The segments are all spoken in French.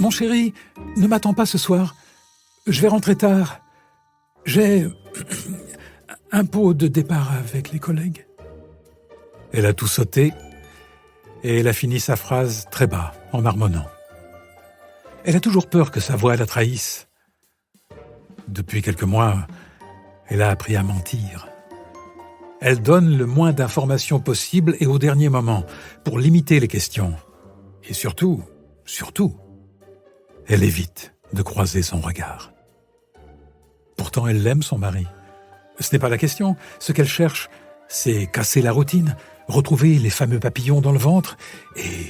Mon chéri, ne m'attends pas ce soir. Je vais rentrer tard. J'ai un pot de départ avec les collègues. » Elle a tout sauté et elle a fini sa phrase très bas, en marmonnant. Elle a toujours peur que sa voix la trahisse. Depuis quelques mois, elle a appris à mentir. Elle donne le moins d'informations possible et au dernier moment, pour limiter les questions. Et surtout, elle évite de croiser son regard. Pourtant, elle aime son mari. Ce n'est pas la question. Ce qu'elle cherche, c'est casser la routine, retrouver les fameux papillons dans le ventre et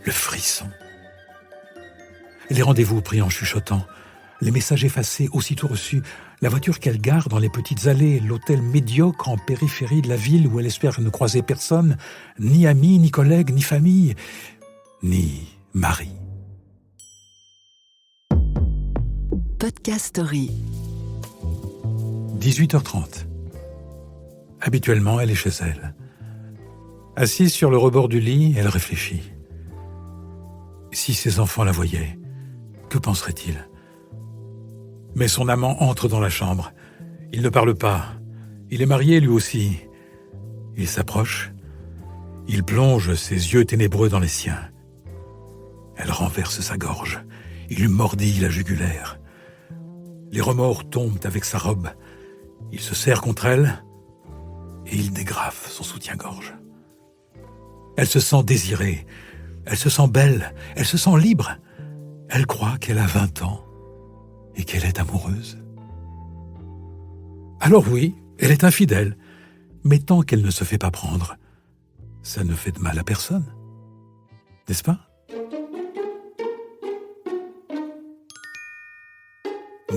le frisson. Les rendez-vous pris en chuchotant, les messages effacés aussitôt reçus, la voiture qu'elle gare dans les petites allées, l'hôtel médiocre en périphérie de la ville où elle espère ne croiser personne, ni amis, ni collègues, ni famille, ni mari. Podcast Story. 18h30. Habituellement, elle est chez elle. Assise sur le rebord du lit, elle réfléchit. Si ses enfants la voyaient, que penseraient-ils ? Mais son amant entre dans la chambre. Il ne parle pas. Il est marié lui aussi. Il s'approche. Il plonge ses yeux ténébreux dans les siens. Elle renverse sa gorge. Il lui mordille la jugulaire. Les remords tombent avec sa robe. Il se serre contre elle et il dégrafe son soutien-gorge. Elle se sent désirée. Elle se sent belle. Elle se sent libre. Elle croit qu'elle a 20 ans. Et qu'elle est amoureuse. Alors oui, elle est infidèle, mais tant qu'elle ne se fait pas prendre, ça ne fait de mal à personne, n'est-ce pas ?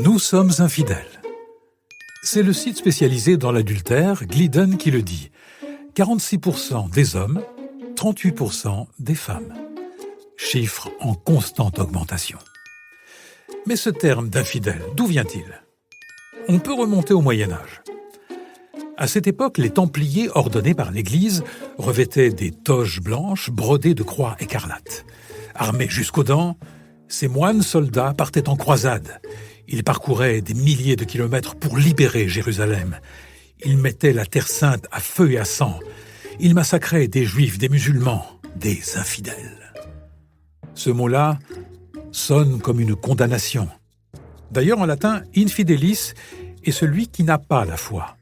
Nous sommes infidèles. C'est le site spécialisé dans l'adultère Glidden qui le dit. 46% des hommes, 38% des femmes. Chiffre en constante augmentation. Mais ce terme d'infidèle, d'où vient-il ? On peut remonter au Moyen-Âge. À cette époque, les Templiers, ordonnés par l'Église, revêtaient des toges blanches brodées de croix écarlates. Armés jusqu'aux dents, ces moines soldats partaient en croisade. Ils parcouraient des milliers de kilomètres pour libérer Jérusalem. Ils mettaient la Terre Sainte à feu et à sang. Ils massacraient des Juifs, des musulmans, des infidèles. Ce mot-là sonne comme une condamnation. D'ailleurs, en latin, infidelis est celui qui n'a pas la foi.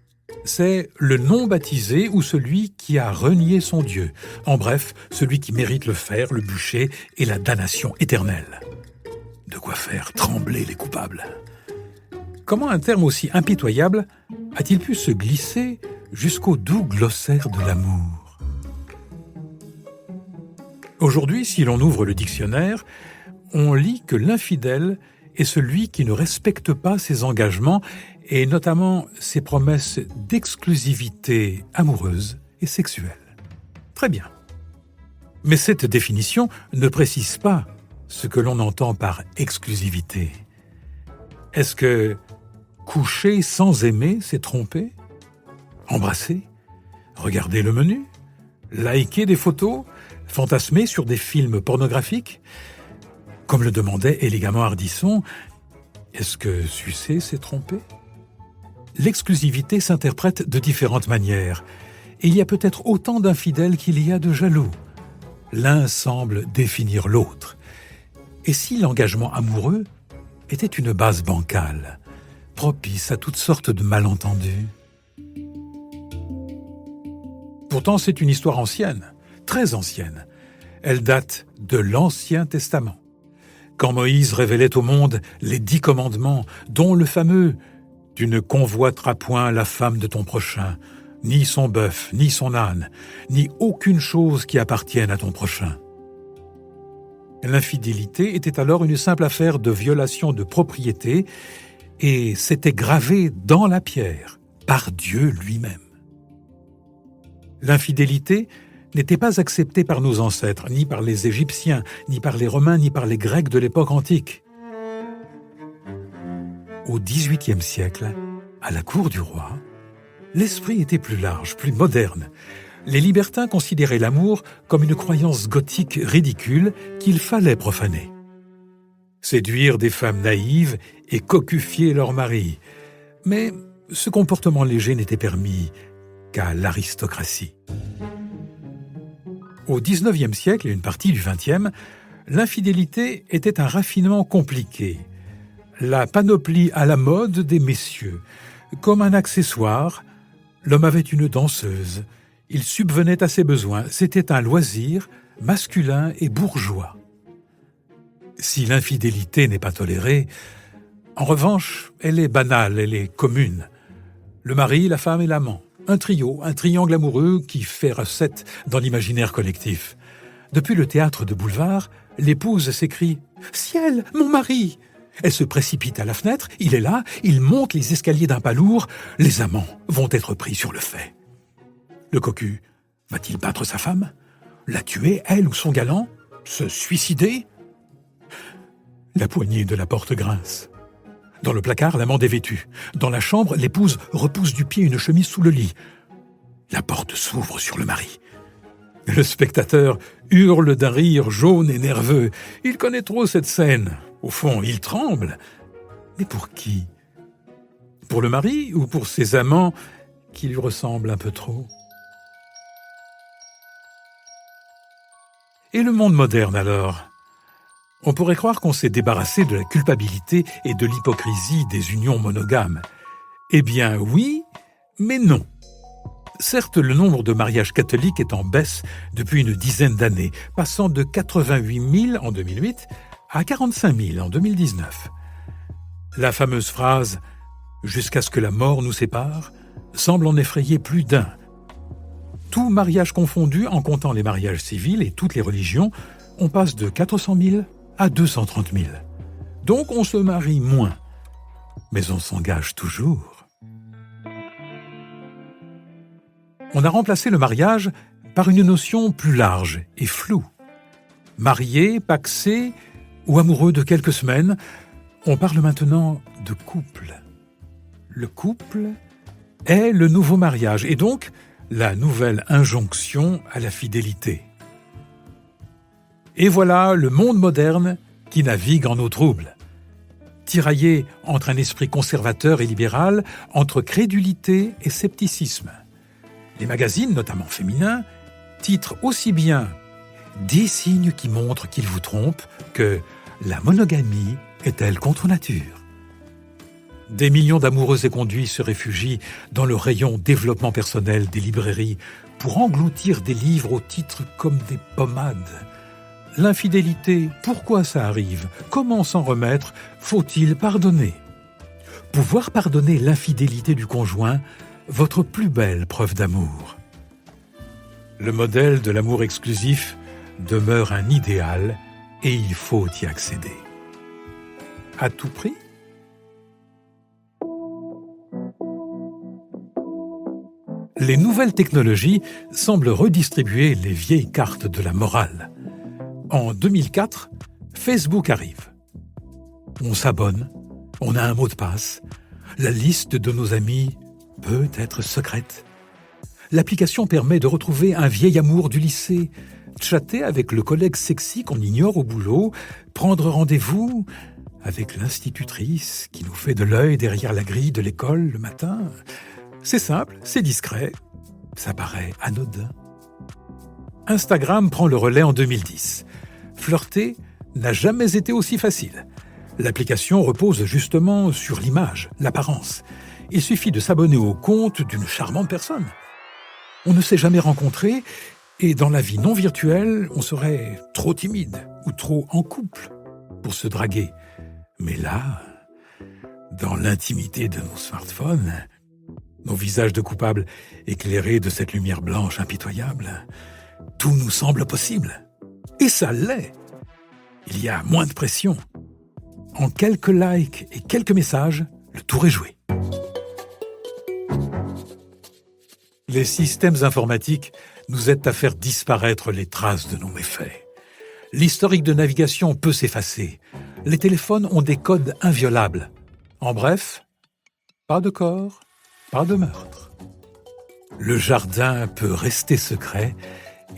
C'est le non-baptisé ou celui qui a renié son Dieu. En bref, celui qui mérite le fer, le bûcher et la damnation éternelle. De quoi faire trembler les coupables. Comment un terme aussi impitoyable a-t-il pu se glisser jusqu'au doux glossaire de l'amour ? Aujourd'hui, si l'on ouvre le dictionnaire, on lit que l'infidèle est celui qui ne respecte pas ses engagements et notamment ses promesses d'exclusivité amoureuse et sexuelle. Très bien. Mais cette définition ne précise pas ce que l'on entend par exclusivité. Est-ce que coucher sans aimer, c'est tromper ? Embrasser ? Regarder le menu ? Liker des photos ? Fantasmer sur des films pornographiques ? Comme le demandait élégamment Ardisson, est-ce que sucer, c'est tromper ? L'exclusivité s'interprète de différentes manières. Et il y a peut-être autant d'infidèles qu'il y a de jaloux. L'un semble définir l'autre. Et si l'engagement amoureux était une base bancale, propice à toutes sortes de malentendus ? Pourtant, c'est une histoire ancienne, très ancienne. Elle date de l'Ancien Testament. Quand Moïse révélait au monde les 10 commandements, dont le fameux « Tu ne convoiteras point la femme de ton prochain, ni son bœuf, ni son âne, ni aucune chose qui appartienne à ton prochain. » L'infidélité était alors une simple affaire de violation de propriété et c'était gravé dans la pierre par Dieu lui-même. L'infidélité n'était pas acceptée par nos ancêtres, ni par les Égyptiens, ni par les Romains, ni par les Grecs de l'époque antique. Au XVIIIe siècle, à la cour du roi, l'esprit était plus large, plus moderne. Les libertins considéraient l'amour comme une croyance gothique ridicule qu'il fallait profaner. séduire des femmes naïves et cocufier leurs maris. Mais ce comportement léger n'était permis qu'à l'aristocratie. Au XIXe siècle et une partie du XXe, l'infidélité était un raffinement compliqué, la panoplie à la mode des messieurs. Comme un accessoire, l'homme avait une danseuse, il subvenait à ses besoins, c'était un loisir masculin et bourgeois. Si l'infidélité n'est pas tolérée, en revanche, elle est banale, elle est commune. Le mari, la femme et l'amant. Un trio, un triangle amoureux qui fait recette dans l'imaginaire collectif. Depuis le théâtre de boulevard, l'épouse s'écrie « Ciel, mon mari !» Elle se précipite à la fenêtre, il est là, il monte les escaliers d'un pas lourd, les amants vont être pris sur le fait. Le cocu va-t-il battre sa femme? La tuer, elle ou son galant? Se suicider? La poignée de la porte grince. Dans le placard, l'amant est vêtu. Dans la chambre, l'épouse repousse du pied une chemise sous le lit. La porte s'ouvre sur le mari. Le spectateur hurle d'un rire jaune et nerveux. Il connaît trop cette scène. Au fond, il tremble. Mais pour qui? Pour le mari ou pour ses amants qui lui ressemblent un peu trop? Et le monde moderne alors? On pourrait croire qu'on s'est débarrassé de la culpabilité et de l'hypocrisie des unions monogames. Eh bien oui, mais non. Certes, le nombre de mariages catholiques est en baisse depuis une dizaine d'années, passant de 88 000 en 2008 à 45 000 en 2019. La fameuse phrase « jusqu'à ce que la mort nous sépare » semble en effrayer plus d'un. Tout mariage confondu, en comptant les mariages civils et toutes les religions, on passe de 400 000 à 230 000. Donc on se marie moins, mais on s'engage toujours. On a remplacé le mariage par une notion plus large et floue. Marié, pacsé ou amoureux de quelques semaines, on parle maintenant de couple. Le couple est le nouveau mariage et donc la nouvelle injonction à la fidélité. Et voilà le monde moderne qui navigue en eau trouble. Tiraillé entre un esprit conservateur et libéral, entre crédulité et scepticisme. Les magazines, notamment féminins, titrent aussi bien « Des signes qui montrent qu'il vous trompe » que « La monogamie est-elle contre nature ?» Des millions d'amoureux éconduits se réfugient dans le rayon développement personnel des librairies pour engloutir des livres aux titres comme des pommades. L'infidélité, pourquoi ça arrive? Comment s'en remettre? Faut-il pardonner? Pouvoir pardonner l'infidélité du conjoint, votre plus belle preuve d'amour. Le modèle de l'amour exclusif demeure un idéal et il faut y accéder. À tout prix? Les nouvelles technologies semblent redistribuer les vieilles cartes de la morale. En 2004, Facebook arrive. On s'abonne, on a un mot de passe, la liste de nos amis peut être secrète. L'application permet de retrouver un vieil amour du lycée, chatter avec le collègue sexy qu'on ignore au boulot, prendre rendez-vous avec l'institutrice qui nous fait de l'œil derrière la grille de l'école le matin. C'est simple, c'est discret, ça paraît anodin. Instagram prend le relais en 2010. Flirter n'a jamais été aussi facile. L'application repose justement sur l'image, l'apparence. Il suffit de s'abonner au compte d'une charmante personne. On ne s'est jamais rencontré et dans la vie non virtuelle, on serait trop timide ou trop en couple pour se draguer. Mais là, dans l'intimité de nos smartphones, nos visages de coupables éclairés de cette lumière blanche impitoyable, tout nous semble possible. Et ça l'est. Il y a moins de pression. En quelques likes et quelques messages, le tour est joué. Les systèmes informatiques nous aident à faire disparaître les traces de nos méfaits. L'historique de navigation peut s'effacer. Les téléphones ont des codes inviolables. En bref, pas de corps, pas de meurtre. Le jardin peut rester secret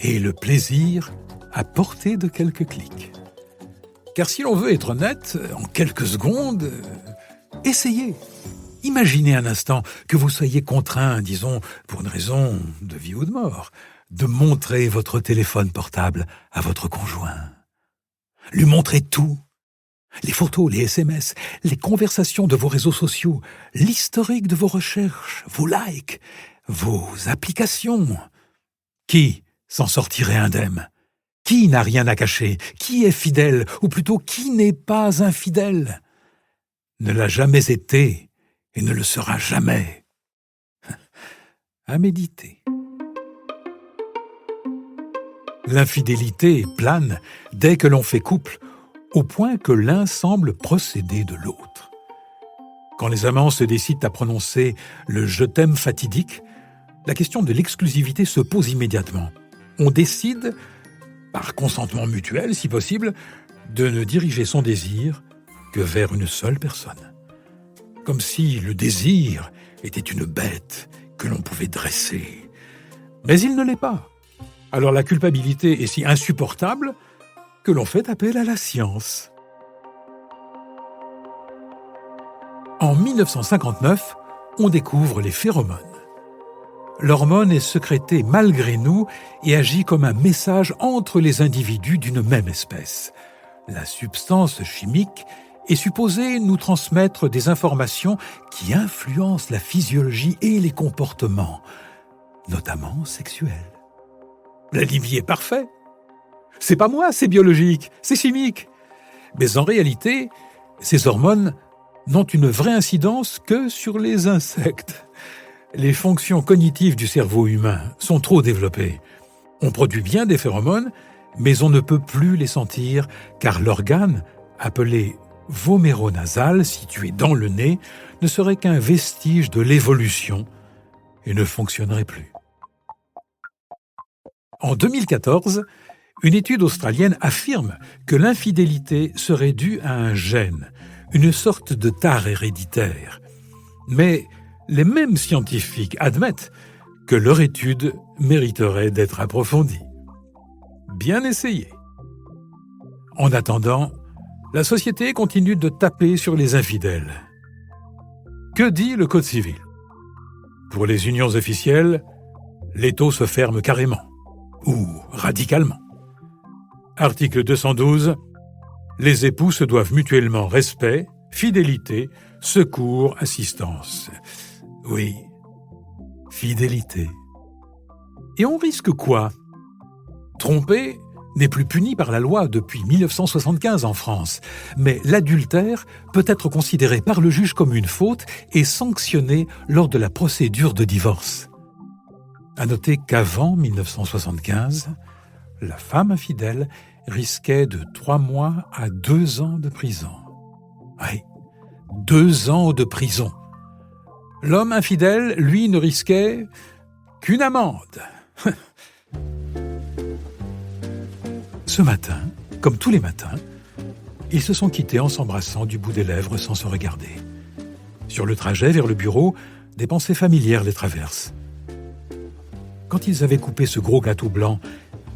et le plaisir à portée de quelques clics. Car si l'on veut être honnête, en quelques secondes, essayez. Imaginez un instant que vous soyez contraint, disons, pour une raison de vie ou de mort, de montrer votre téléphone portable à votre conjoint. Lui montrer tout. Les photos, les SMS, les conversations de vos réseaux sociaux, l'historique de vos recherches, vos likes, vos applications. Qui s'en sortirait indemne ? Qui n'a rien à cacher ? Qui est fidèle ? Ou plutôt, qui n'est pas infidèle ? Ne l'a jamais été et ne le sera jamais. À méditer. L'infidélité plane dès que l'on fait couple, au point que l'un semble procéder de l'autre. Quand les amants se décident à prononcer le « je t'aime » fatidique, la question de l'exclusivité se pose immédiatement. On décide, par consentement mutuel si possible, de ne diriger son désir que vers une seule personne. Comme si le désir était une bête que l'on pouvait dresser. Mais il ne l'est pas. Alors la culpabilité est si insupportable que l'on fait appel à la science. En 1959, on découvre les phéromones. L'hormone est sécrétée malgré nous et agit comme un message entre les individus d'une même espèce. La substance chimique est supposée nous transmettre des informations qui influencent la physiologie et les comportements, notamment sexuels. L'alibi est parfait. C'est pas moi, c'est biologique, c'est chimique. Mais en réalité, ces hormones n'ont une vraie incidence que sur les insectes. Les fonctions cognitives du cerveau humain sont trop développées. On produit bien des phéromones, mais on ne peut plus les sentir car l'organe, appelé voméronasal, situé dans le nez, ne serait qu'un vestige de l'évolution et ne fonctionnerait plus. En 2014, une étude australienne affirme que l'infidélité serait due à un gène, une sorte de tare héréditaire. Mais les mêmes scientifiques admettent que leur étude mériterait d'être approfondie. Bien essayé. En attendant, la société continue de taper sur les infidèles. Que dit le Code civil ? Pour les unions officielles, l'étau se ferme carrément, ou radicalement. Article 212. Les époux se doivent mutuellement respect, fidélité, secours, assistance. Oui, fidélité. Et on risque quoi ? Tromper n'est plus puni par la loi depuis 1975 en France, mais l'adultère peut être considéré par le juge comme une faute et sanctionné lors de la procédure de divorce. À noter qu'avant 1975, la femme infidèle risquait de 3 mois à 2 ans de prison. Oui, 2 ans de prison. L'homme infidèle, lui, ne risquait qu'une amende. Ce matin, comme tous les matins, ils se sont quittés en s'embrassant du bout des lèvres sans se regarder. Sur le trajet vers le bureau, des pensées familières les traversent. Quand ils avaient coupé ce gros gâteau blanc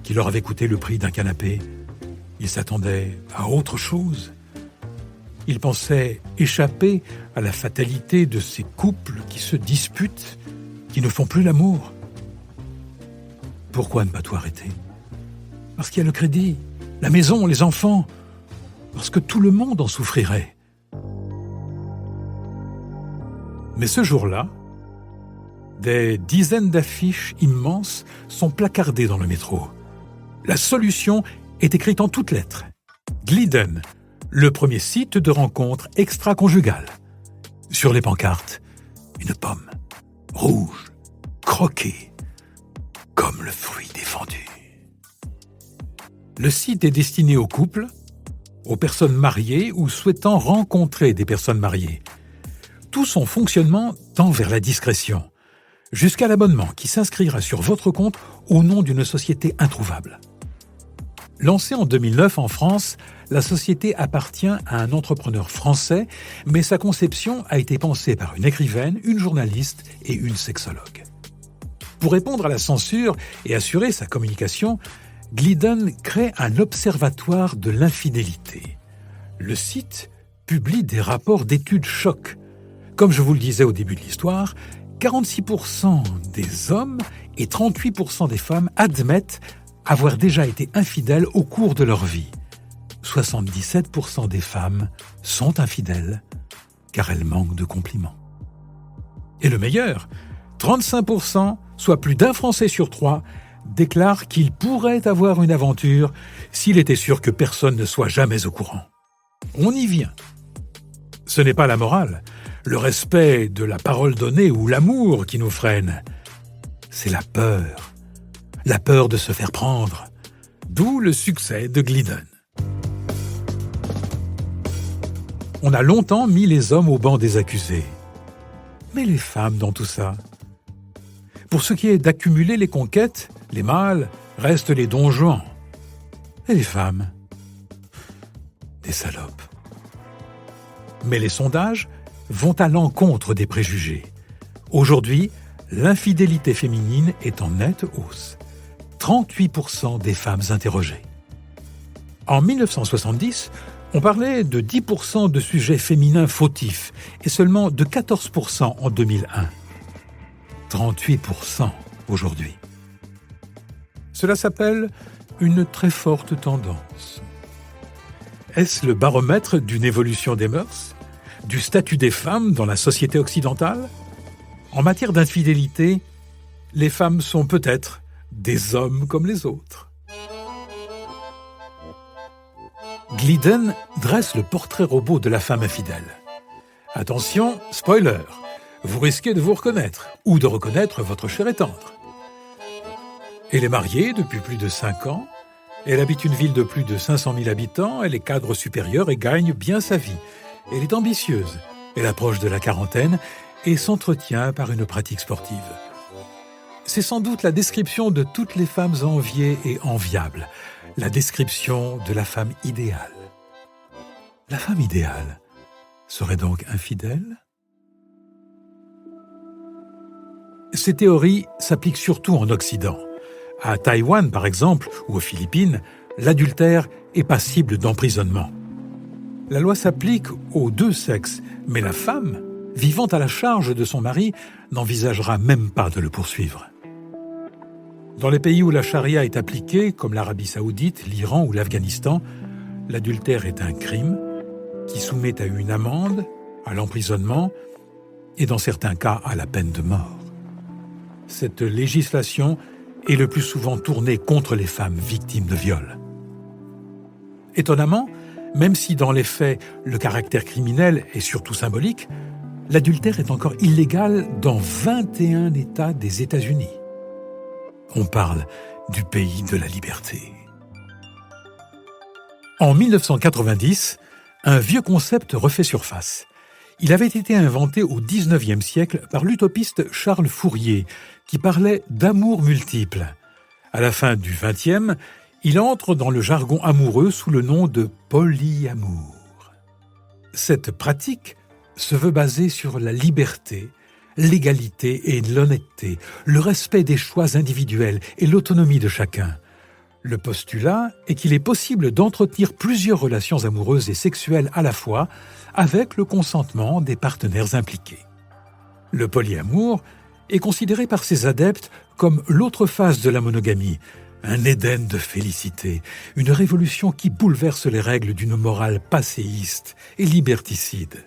qui leur avait coûté le prix d'un canapé, ils s'attendaient à autre chose. Ils pensaient échapper à la fatalité de ces couples qui se disputent, qui ne font plus l'amour. Pourquoi ne pas tout arrêter ? Parce qu'il y a le crédit, la maison, les enfants, parce que tout le monde en souffrirait. Mais ce jour-là, des dizaines d'affiches immenses sont placardées dans le métro. La solution est écrite en toutes lettres. Glidden, le premier site de rencontre extra-conjugale. Sur les pancartes, une pomme, rouge, croquée, comme le fruit défendu. Le site est destiné aux couples, aux personnes mariées ou souhaitant rencontrer des personnes mariées. Tout son fonctionnement tend vers la discrétion, jusqu'à l'abonnement qui s'inscrira sur votre compte au nom d'une société introuvable. Lancée en 2009 en France, la société appartient à un entrepreneur français, mais sa conception a été pensée par une écrivaine, une journaliste et une sexologue. Pour répondre à la censure et assurer sa communication, Glidden crée un observatoire de l'infidélité. le site publie des rapports d'études choc. Comme je vous le disais au début de l'histoire, 46% des hommes et 38% des femmes admettent avoir déjà été infidèles au cours de leur vie. 77% des femmes sont infidèles car elles manquent de compliments. Et le meilleur, 35%, soit plus d'un Français sur 3, déclarent qu'il pourrait avoir une aventure s'il était sûr que personne ne soit jamais au courant. On y vient. Ce n'est pas la morale, le respect de la parole donnée ou l'amour qui nous freine. C'est la peur de se faire prendre. D'où le succès de Glidden. On a longtemps mis les hommes au banc des accusés. Mais les femmes dans tout ça? Pour ce qui est d'accumuler les conquêtes, les mâles restent les Don Juan. Et les femmes? Des salopes. Mais les sondages vont à l'encontre des préjugés. Aujourd'hui, l'infidélité féminine est en nette hausse. 38% des femmes interrogées. En 1970, on parlait de 10% de sujets féminins fautifs et seulement de 14% en 2001. 38% aujourd'hui. Cela s'appelle une très forte tendance. Est-ce le baromètre d'une évolution des mœurs, du statut des femmes dans la société occidentale? En matière d'infidélité, les femmes sont peut-être des hommes comme les autres. Glidden dresse le portrait robot de la femme infidèle. Attention, spoiler, vous risquez de vous reconnaître ou de reconnaître votre chère et tendre. Elle est mariée depuis plus de 5 ans, elle habite une ville de plus de 500 000 habitants, elle est cadre supérieur et gagne bien sa vie. Elle est ambitieuse, elle approche de la quarantaine et s'entretient par une pratique sportive. C'est sans doute la description de toutes les femmes enviées et enviables, la description de la femme idéale. La femme idéale serait donc infidèle? Ces théories s'appliquent surtout en Occident. À Taïwan, par exemple, ou aux Philippines, l'adultère est passible d'emprisonnement. La loi s'applique aux deux sexes, mais la femme, vivant à la charge de son mari, n'envisagera même pas de le poursuivre. Dans les pays où la charia est appliquée, comme l'Arabie saoudite, l'Iran ou l'Afghanistan, l'adultère est un crime qui soumet à une amende, à l'emprisonnement et dans certains cas à la peine de mort. Cette législation est le plus souvent tournée contre les femmes victimes de viol. Étonnamment, même si dans les faits le caractère criminel est surtout symbolique, l'adultère est encore illégal dans 21 États des États-Unis. On parle du pays de la liberté. En 1990, un vieux concept refait surface. Il avait été inventé au XIXe siècle par l'utopiste Charles Fourier, qui parlait d'amour multiple. À la fin du XXe, il entre dans le jargon amoureux sous le nom de polyamour. Cette pratique se veut basée sur la liberté, l'égalité et l'honnêteté, le respect des choix individuels et l'autonomie de chacun. Le postulat est qu'il est possible d'entretenir plusieurs relations amoureuses et sexuelles à la fois avec le consentement des partenaires impliqués. Le polyamour est considéré par ses adeptes comme l'autre face de la monogamie, un Éden de félicité, une révolution qui bouleverse les règles d'une morale passéiste et liberticide.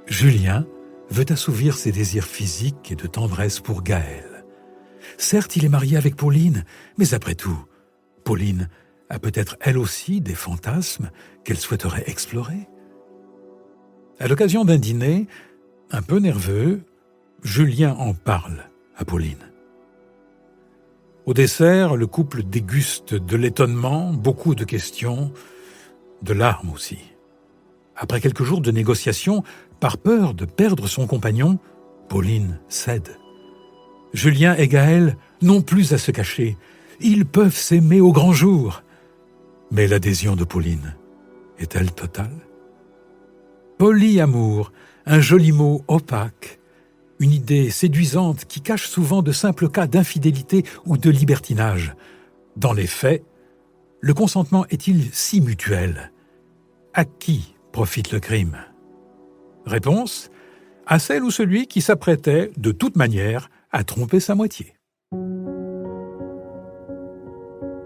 Julien veut assouvir ses désirs physiques et de tendresse pour Gaël. Certes, il est marié avec Pauline, mais après tout, Pauline a peut-être elle aussi des fantasmes qu'elle souhaiterait explorer. À l'occasion d'un dîner, un peu nerveux, Julien en parle à Pauline. Au dessert, le couple déguste de l'étonnement, beaucoup de questions, de larmes aussi. Après quelques jours de négociations, par peur de perdre son compagnon, Pauline cède. Julien et Gaël n'ont plus à se cacher. Ils peuvent s'aimer au grand jour. Mais l'adhésion de Pauline est-elle totale? Polyamour, un joli mot opaque, une idée séduisante qui cache souvent de simples cas d'infidélité ou de libertinage. Dans les faits, Le consentement est-il si mutuel? À qui profite le crime? Réponse: à celle ou celui qui s'apprêtait, de toute manière, à tromper sa moitié.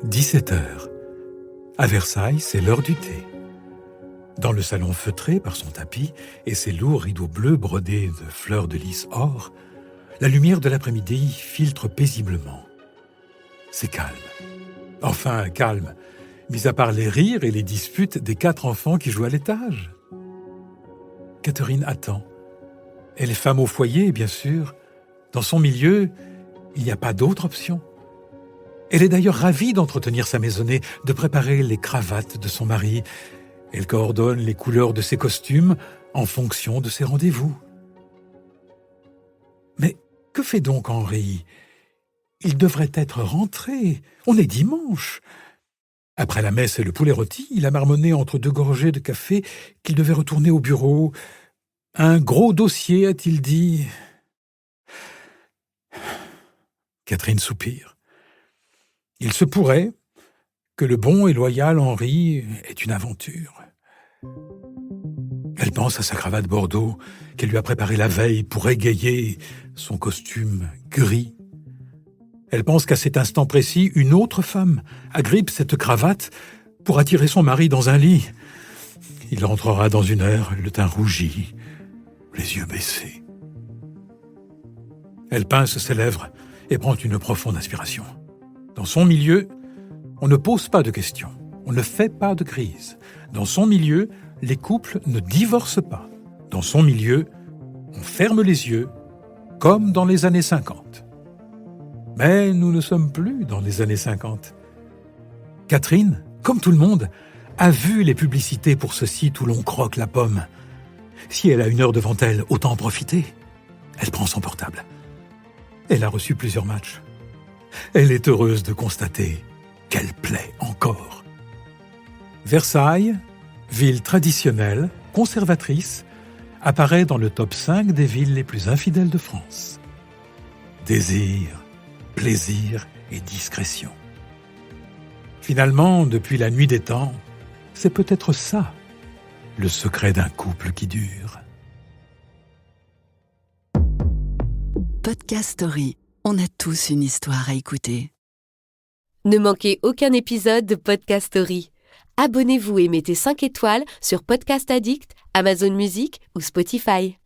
17h. À Versailles, c'est l'heure du thé. Dans le salon feutré par son tapis et ses lourds rideaux bleus brodés de fleurs de lys or, la lumière de l'après-midi filtre paisiblement. C'est calme. Enfin, calme, mis à part les rires et les disputes des 4 enfants qui jouent à l'étage. Catherine attend. Elle est femme au foyer, bien sûr. Dans son milieu, il n'y a pas d'autre option. Elle est d'ailleurs ravie d'entretenir sa maisonnée, de préparer les cravates de son mari. Elle coordonne les couleurs de ses costumes en fonction de ses rendez-vous. Mais que fait donc Henri? Il devrait être rentré. On est dimanche. Après la messe et le poulet rôti, il a marmonné entre 2 gorgées de café qu'il devait retourner au bureau. Un gros dossier, a-t-il dit. Catherine soupire. Il se pourrait que le bon et loyal Henri ait une aventure. Elle pense à sa cravate bordeaux qu'elle lui a préparée la veille pour égayer son costume gris. Elle pense qu'à cet instant précis, une autre femme agrippe cette cravate pour attirer son mari dans un lit. Il rentrera dans 1 heure, le teint rougi, les yeux baissés. Elle pince ses lèvres et prend une profonde inspiration. Dans son milieu, on ne pose pas de questions, on ne fait pas de crise. Dans son milieu, les couples ne divorcent pas. Dans son milieu, on ferme les yeux, comme dans les années 50. Mais nous ne sommes plus dans les années 50. Catherine, comme tout le monde, a vu les publicités pour ce site où l'on croque la pomme. Si elle a 1 heure devant elle, autant en profiter. Elle prend son portable. Elle a reçu plusieurs matchs. Elle est heureuse de constater qu'elle plaît encore. Versailles, ville traditionnelle, conservatrice, apparaît dans le top 5 des villes les plus infidèles de France. Désir, plaisir et discrétion. Finalement, depuis la nuit des temps, c'est peut-être ça, le secret d'un couple qui dure. Podcast Story. On a tous une histoire à écouter. Ne manquez aucun épisode de Podcast Story. Abonnez-vous et mettez 5 étoiles sur Podcast Addict, Amazon Music ou Spotify.